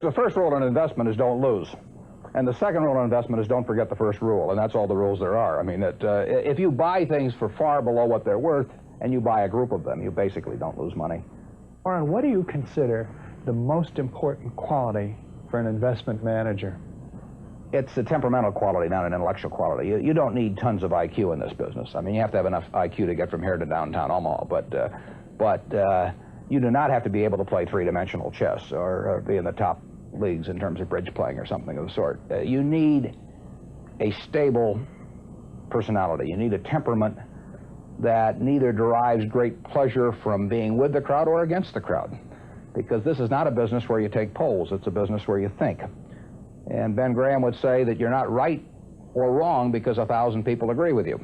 The first rule in investment is don't lose. And the second rule in investment is don't forget the first rule, and that's all the rules there are. I mean, if you buy things for far below what they're worth, and you buy a group of them, you basically don't lose money. Warren, what do you consider the most important quality for an investment manager? It's a temperamental quality, not an intellectual quality. You don't need tons of IQ in this business. I mean, you have to have enough IQ to get from here to downtown Omaha, but you do not have to be able to play three-dimensional chess or be in the top leagues in terms of bridge playing or something of the sort. You need a stable personality. You need a temperament that neither derives great pleasure from being with the crowd or against the crowd, because this is not a business where you take polls. It's a business where you think. And Ben Graham would say that you're not right or wrong because 1,000 people agree with you.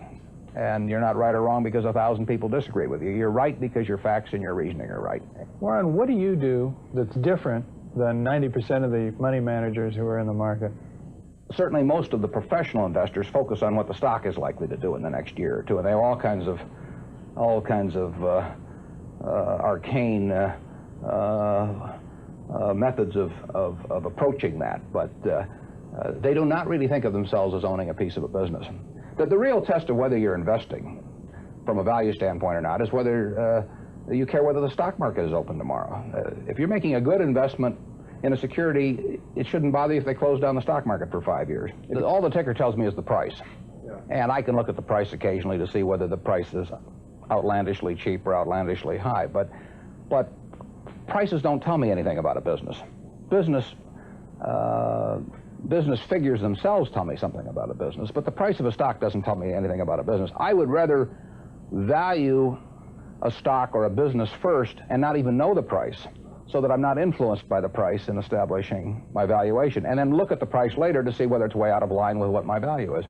And you're not right or wrong because 1,000 people disagree with you. You're right because your facts and your reasoning are right. Warren, what do you do that's different than 90% of the money managers who are in the market? Certainly most of the professional investors focus on what the stock is likely to do in the next year or two, and they have all kinds of arcane methods of approaching that, but they do not really think of themselves as owning a piece of a business. The real test of whether you're investing from a value standpoint or not is whether you care whether the stock market is open tomorrow. If you're making a good investment in a security, it shouldn't bother you if they close down the stock market for 5 years. All the ticker tells me is the price. Yeah. And I can look at the price occasionally to see whether the price is outlandishly cheap or outlandishly high, but prices don't tell me anything about a business. Business figures themselves tell me something about a business, but the price of a stock doesn't tell me anything about a business. I would rather value a stock or a business first and not even know the price, so that I'm not influenced by the price in establishing my valuation, and then look at the price later to see whether it's way out of line with what my value is.